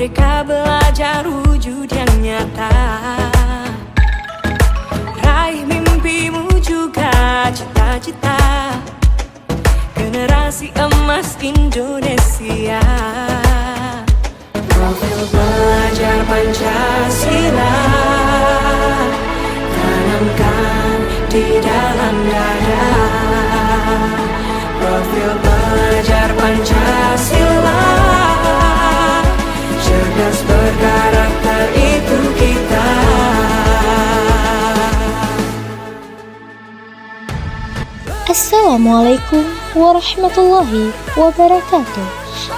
Merdeka belajar wujud yang nyata. Raih mimpimu juga cita-cita. Generasi emas Indonesia. Profil belajar Pancasila tanamkan di dalam dada. Profil belajar Pancasila, cerdas berkarakter itu kita. Assalamualaikum warahmatullahi wabarakatuh.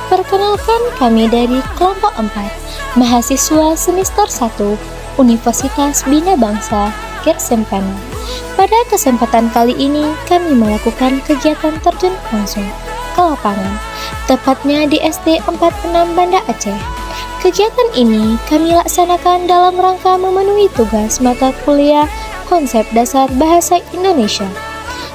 Perkenalkan, kami dari kelompok 4 mahasiswa semester 1 Universitas Bina Bangsa Gersempena. Pada kesempatan kali ini kami melakukan kegiatan terjun langsung ke lapangan, tepatnya di SD 46 Banda Aceh. Kegiatan ini kami laksanakan dalam rangka memenuhi tugas mata kuliah Konsep Dasar Bahasa Indonesia.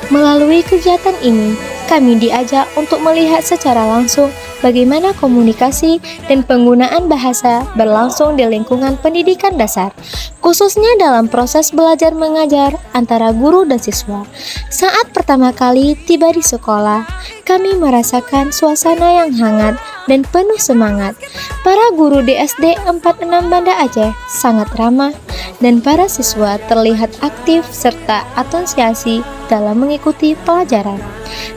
Melalui kegiatan ini, kami diajak untuk melihat secara langsung bagaimana komunikasi dan penggunaan bahasa berlangsung di lingkungan pendidikan dasar, khususnya dalam proses belajar mengajar antara guru dan siswa. Saat pertama kali tiba di sekolah, kami merasakan suasana yang hangat dan penuh semangat. Para guru di SD 46 Banda Aceh sangat ramah dan para siswa terlihat aktif serta antusias dalam mengikuti pelajaran.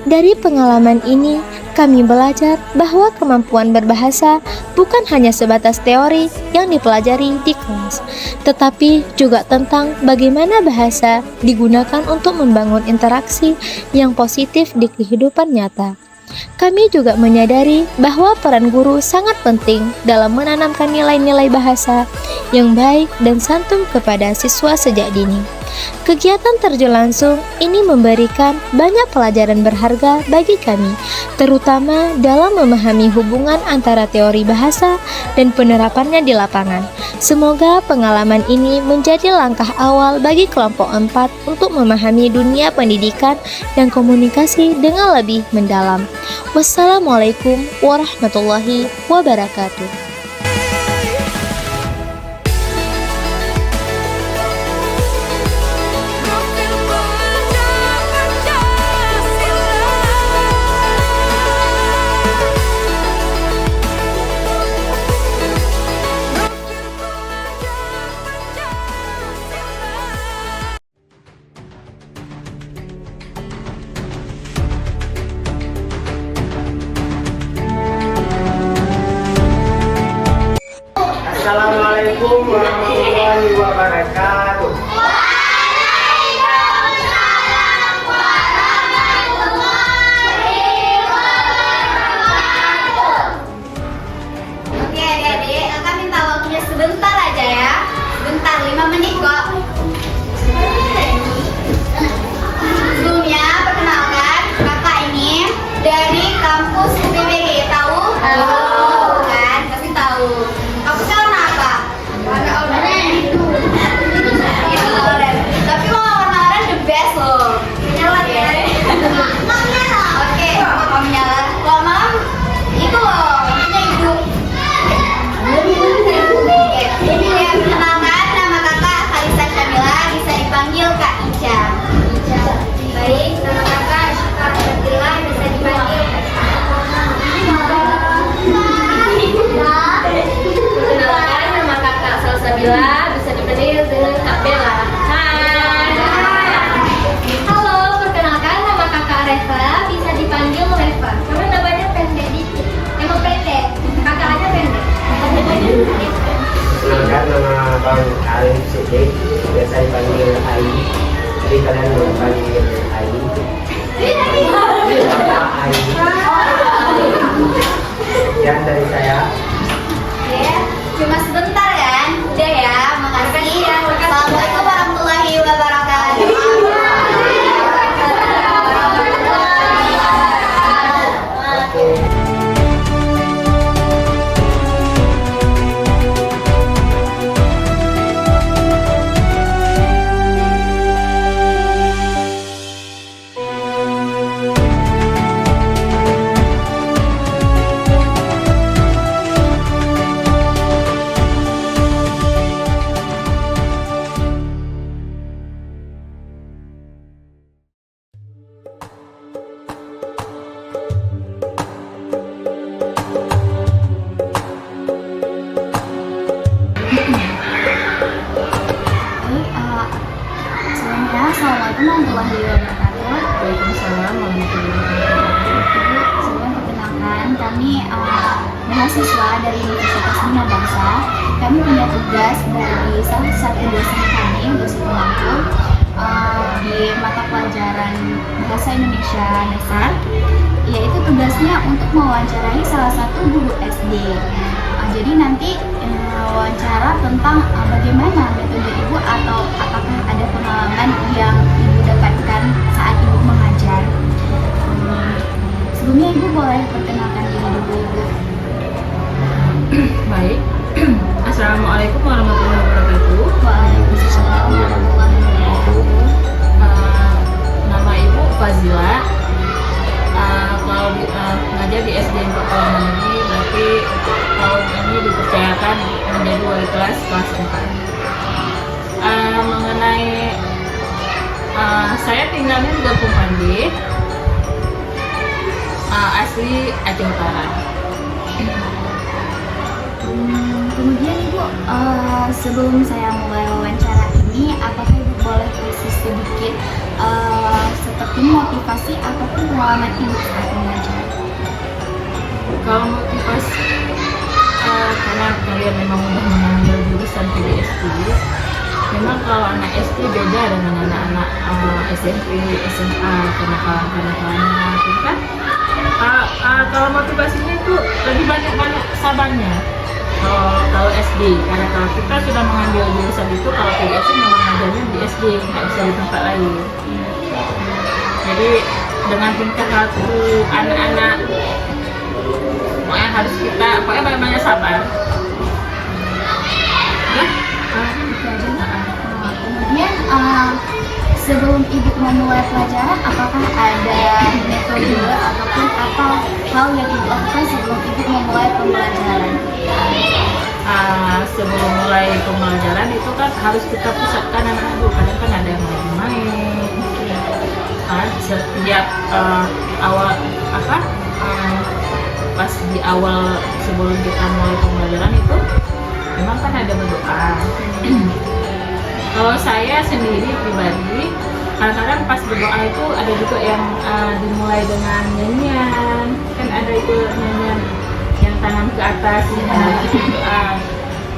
Dari pengalaman ini, kami belajar bahwa kemampuan berbahasa bukan hanya sebatas teori yang dipelajari di kelas, tetapi juga tentang bagaimana bahasa digunakan untuk membangun interaksi yang positif di kehidupan nyata. Kami juga menyadari bahwa peran guru sangat penting dalam menanamkan nilai-nilai bahasa yang baik dan santun kepada siswa sejak dini. Kegiatan terjun langsung ini memberikan banyak pelajaran berharga bagi kami, terutama dalam memahami hubungan antara teori bahasa dan penerapannya di lapangan. Semoga pengalaman ini menjadi langkah awal bagi kelompok 4 untuk memahami dunia pendidikan dan komunikasi dengan lebih mendalam. Wassalamualaikum warahmatullahi wabarakatuh. Assalamualaikum warahmatullahi wabarakatuh. Waalaikumsalam warahmatullahi wabarakatuh. Oke adik-adik, kakak minta waktunya sebentar aja ya. Sebentar, 5 menit kok. Sebelumnya, perkenalkan, kakak ini dari kampus UPBG. Tahu? Tahu kan? Pasti tahu. Kampusnya warna apa? Warna oranye. Iya, oranye. Tapi kalau warna oranye the best loh. Nyala ya. Oke, kamu nyala. Kalau malam itu loh, maksudnya hidup. Oke, ya, perkenalkan nama kakak Kalisa mahasiswa dari Universitas Bina Bangsa. Kami punya tugas dari salah satu dosen kami, dosen pemangku, di mata pelajaran Bahasa Indonesia Dasar, yaitu tugasnya untuk mewawancarai salah satu guru SD. Jadi nanti wawancara tentang bagaimana metode ibu atau apakah ada pengalaman yang ibu dapatkan saat ibu mengajar. Sebelumnya ibu boleh perkenalkan diri dulu, ibu. Baik. Assalamualaikum warahmatullahi wabarakatuh. Waalaikumsalam warahmatullahi wabarakatuh. Nama ibu Fazila. Kalau mengajar di SD 4 tahun lagi, berarti tahun ini dipercayakan menjadi wali kelas 4. Mengenai saya tinggalnya di Kampung Pandi, asli Aceh Utara. Kemudian ibu, sebelum saya mulai wawancara ini, apakah ibu boleh isi sedikit seperti motivasi ataupun pengalaman ibu saat mengajar? Kalau motivasi, karena kalian memang udah mengambil jurusan PDSD, memang kalau anak SD beda dengan anak-anak SMP, SMA, kenakalannya, gitu kan? Kalau motivasinya itu lebih banyak sabarnya. Kalau SD, karena kalau kita sudah mengambil jurusan itu, kalau PDSD memang ngajarnya di SD, nggak bisa di tempat lain. Jadi dengan tingkah laku anak-anak, pokoknya harus kita, pokoknya banyak sabar. Ya? Kemudian sebelum ibu memulai pelajaran, apakah ada metode ataupun apa hal yang ibu lakukan sebelum ibu memulai pembelajaran? Sebelum mulai pembelajaran itu kan harus kita pusatkan anak-anak dulu. Kadang kan ada yang main-main. Setiap awal pas di awal sebelum kita mulai pembelajaran itu memang kan ada berdoa. Kalau saya sendiri pribadi, kadang-kadang pas berdoa itu ada juga yang dimulai dengan nyanyian, kan ada itu nyanyian yang tangan ke atas,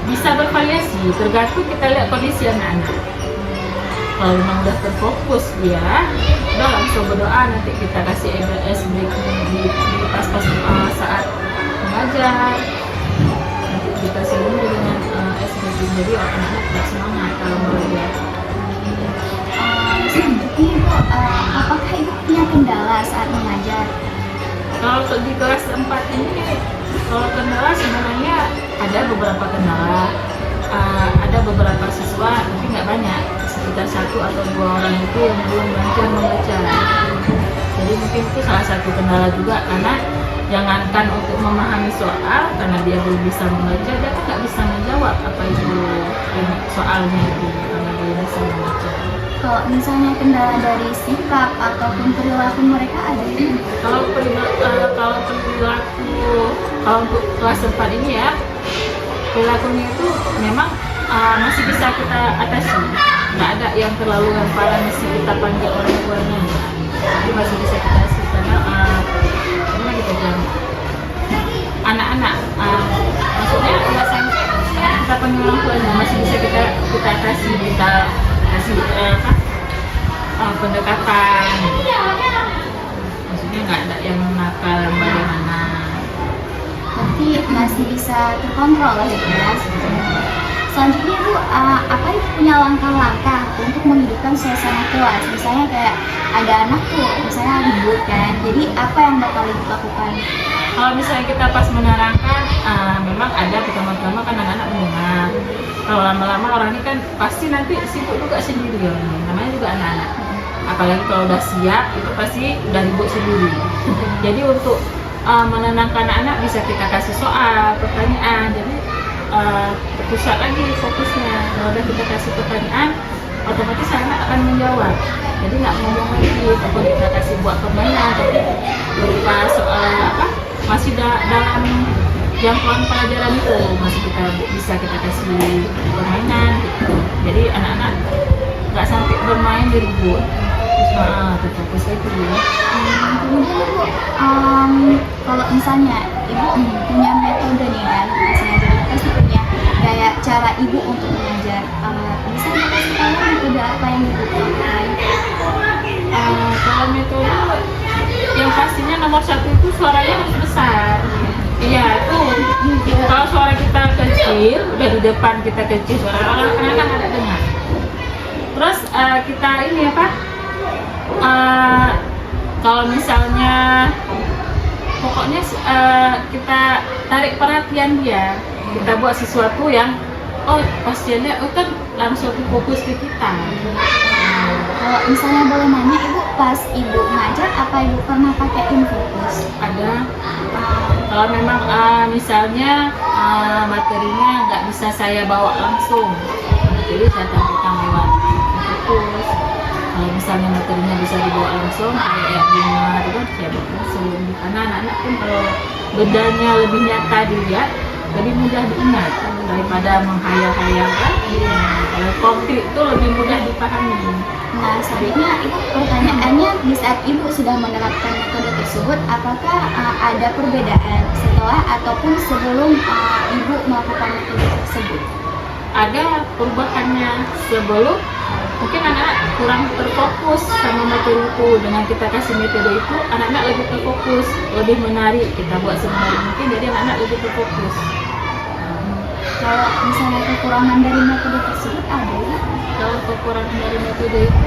bisa bervariasi, tergantung kita lihat kondisi anak-anak. Kalau memang udah terfokus dia, udah langsung berdoa, nanti kita kasih ice break di pas-pas saat mengajar. Nanti kita sering dengan ice break, jadi anak-anak tidak semangat kalau belajar. Selanjutnya ibu, apakah ibu punya kendala saat mengajar? Kalau untuk di kelas 4 ini, kalau kendala sebenarnya ada beberapa kendala. Ada beberapa siswa, tapi nggak banyak, sekitar 1 atau 2 orang itu yang belum belajar membaca. Jadi mungkin itu salah satu kendala juga, karena jangankan untuk memahami soal, karena dia belum bisa membaca, dia kan nggak bisa menjawab apa itu soalnya itu, karena belum bisa membaca. Kalau misalnya kendala dari sikap ataupun perilaku mereka ada ya? Kalau perilaku, kalau untuk kelas 4 ini ya, perilakunya itu memang masih bisa kita atasi. Nggak ada yang terlalu yang parah mesti kita panggil orang tuanya. Itu masih bisa kita atasi, karena gimana kita bilang, anak-anak maksudnya nggak sampai kita panggil orang tuanya, masih bisa kita atasi, kita kasih pendekatan. Maksudnya nggak ada yang nakal yang bagaimana. Berarti masih bisa terkontrol lah ya. Selanjutnya Bu, apa ibu punya langkah-langkah untuk menghidupkan suasana kelas? Misalnya kayak ada anak tuh, misalnya ribut kan, jadi apa yang bakal ibu lakukan? Kalau misalnya kita pas menerangkan, memang ada pertama-tama kan anak-anak mendengar. Kalau lama-lama orang ini kan pasti nanti sibuk juga sendiri ya, namanya juga anak-anak. Apalagi kalau udah siap, itu pasti udah ribut sendiri. Jadi untuk menenangkan anak bisa kita kasih soal, pertanyaan, jadi pusat lagi fokusnya. Kalau udah kita kasih pertanyaan, otomatis anak akan menjawab. Jadi nggak ngomong lagi, ataupun kita kasih buat permainan, tapi berupa soal masih dalam jangkauan pelajaran itu, masih bisa kita kasih permainan gitu. Jadi anak-anak nggak sampai bermain di ribut, terfokus lagi. Kemudian Bu, kalau misalnya ibu punya metode nih kan, sengaja pasti punya kayak cara ibu untuk mengajar. Bisa nggak kasih tahu metode apa yang ibu pakai? Kalau metode yang pastinya nomor satu itu suaranya harus besar. Iya itu. Kalau suara kita kecil, udah di depan kita kecil, suara orang-orang kan ada dengar. Terus kita ini apa? Kalau misalnya pokoknya kita tarik perhatian dia, kita buat sesuatu yang pas dia lihat kan langsung fokus ke kita. Kalau misalnya boleh nanya ibu, pas ibu ngajar apa ibu pernah pakai infocus? Ada. Kalau memang misalnya materinya nggak bisa saya bawa langsung, jadi saya tampilkan lewat infocus. Kalau misalnya materinya bisa dibawa langsung, kayak bunga itu kan saya bawa langsung. Karena anak-anak pun kalau bedanya lebih nyata dilihat, lebih mudah diingat daripada menghayal-hayalkan. Kalau konkret itu lebih mudah dipahami. Nah, sebenarnya ibu pertanyaannya di saat ibu sudah menerapkan metode tersebut, apakah ada perbedaan setelah ataupun sebelum ibu melakukan metode tersebut? Ada perubahannya. Sebelum mungkin anak-anak kurang terfokus sama metode itu. Dengan kita kasih metode itu, anak-anak lebih terfokus, lebih menarik. Kita buat semenarik mungkin, jadi anak-anak lebih terfokus. Kalau misalnya kekurangan dari metode tersebut ada ya? Kalau kekurangan dari metode itu,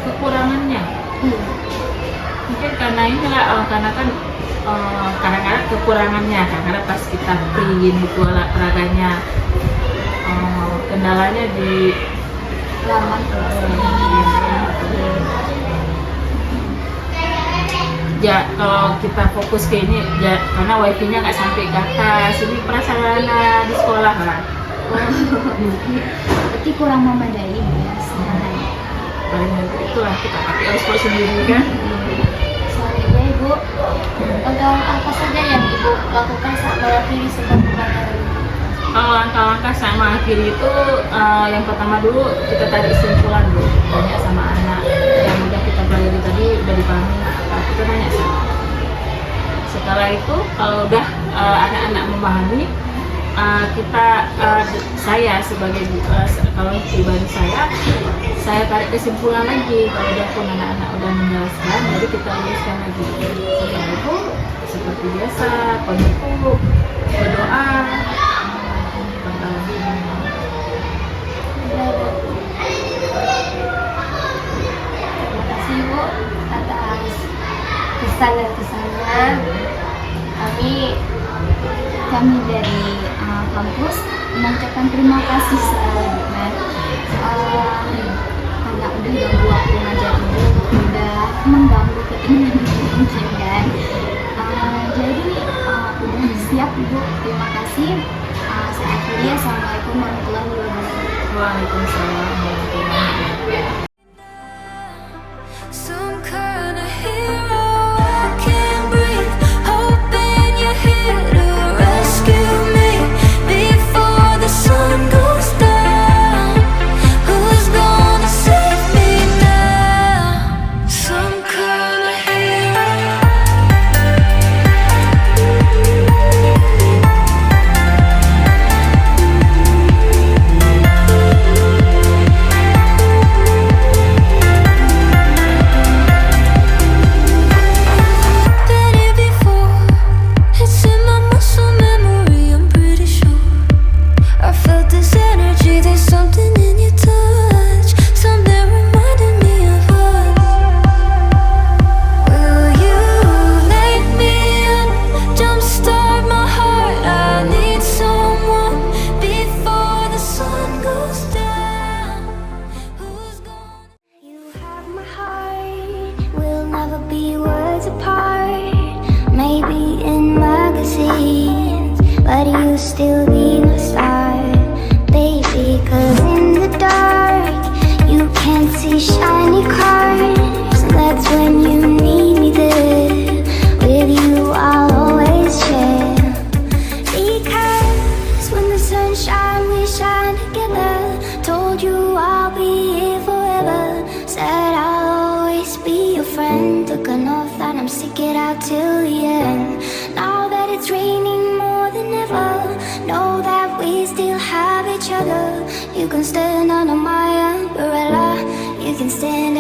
kekurangannya mungkin karena inilah karena kan kadang-kadang kekurangannya, karena pas kita print buku alat peraganya, kendalanya di Laman ya kalau kita fokus ke ini ya, karena wifi-nya nggak sampai ke atas, ini prasarana di sekolah lah. berarti kurang memadai ya sebenarnya. Paling itulah kita pakai hotspot sendiri kan. Selanjutnya ibu, apa saja yang ibu lakukan saat mewakili sebuah pembelajaran? Kalau langkah-langkah sama akhir itu yang pertama dulu kita tarik kesimpulan dulu, tanya sama anak yang udah kita pelajari tadi udah dipahami apa, kita tanya sama. Setelah itu kalau udah anak-anak memahami, saya sebagai kalau pribadi saya tarik kesimpulan lagi. Kalau udah pun anak-anak udah menjelaskan, jadi kita luruskan lagi. Setelah itu seperti biasa penutup, berdoa. Terima kasih ibu atas pesan dan kesannya. Kami dari kampus mengucapkan terima kasih selanjutnya karena udah ganggu waktu ngajar ibu, udah mengganggu keinginan mungkin kan. Jadi udah siap ibu, terima kasih. Saya akhiri, assalamualaikum warahmatullahi wabarakatuh. Waalaikumsalam warahmatullahi wabarakatuh. Some kind of hero I can't breathe, hoping you're here to rescue me before the sun goes down. Who's gonna save me now? Some kind of hero. Been here before, it's in my muscle memory, I'm pretty sure. I felt this energy, there's something in your touch, something reminding me of us. Will you make me up, jumpstart my heart? I need someone before the sun goes down. Who's gonna? You have my heart, we'll never be worlds apart. Maybe in magazines, but you still be my star, baby. 'Cause in the dark, you can't see shiny cars. That's when you need me there. With you, I'll always share. Because when the sun shines, we shine together. Told you I'll be here forever. Said I'll always be your friend. Took a can stand under my umbrella. You can stand